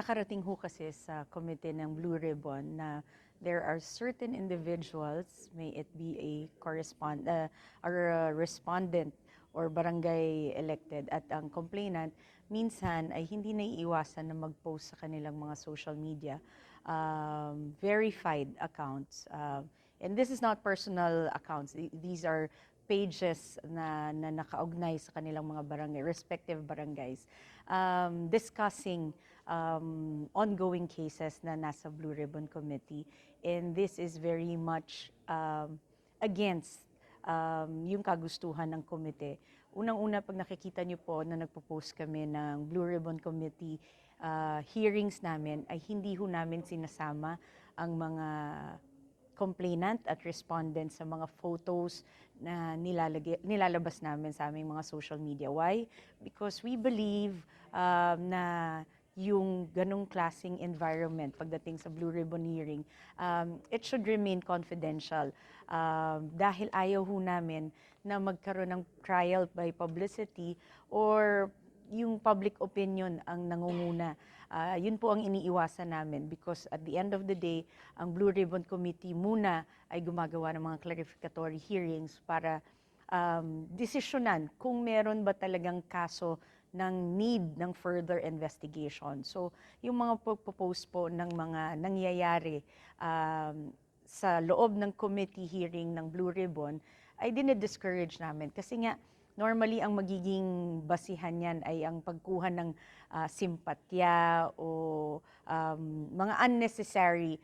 nakarating ho kasi sa komite ng Blue Ribbon na there are certain individuals, may it be a respondent or barangay elected at ang complainant, minsan ay hindi naiiwasan na mag-post sa kanilang mga social media verified accounts. And this is not personal accounts. These are pages na nakaugnay sa kanilang mga barangay, respective barangays, discussing ongoing cases na nasa Blue Ribbon Committee. And this is very much against yung kagustuhan ng komite. Unang-una, pag nakikita nyo po na nagpo-post kami ng Blue Ribbon Committee hearings namin, ay hindi ho namin sinasama ang mga complainant at respondent sa mga photos na nilalabas namin sa aming mga social media. Why? Because we believe na yung ganong klaseng environment pagdating sa Blue Ribbon hearing, it should remain confidential. Dahil ayaw ho namin na magkaroon ng trial by publicity or yung public opinion ang nangunguna. Yun po ang iniiwasan namin because at the end of the day, ang Blue Ribbon Committee muna ay gumagawa ng mga clarificatory hearings para desisyonan kung meron ba talagang kaso ng need ng further investigation. So, yung mga pagpo-post po ng mga nangyayari sa loob ng committee hearing ng Blue Ribbon ay dinidiscourage namin kasi nga normally ang magiging basihan yan ay ang pagkuha ng simpatya o mga unnecessary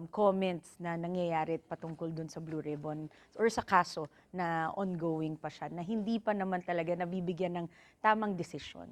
comments na nangyayari patungkol dun sa Blue Ribbon or sa kaso na ongoing pa siya na hindi pa naman talaga nabibigyan ng tamang desisyon.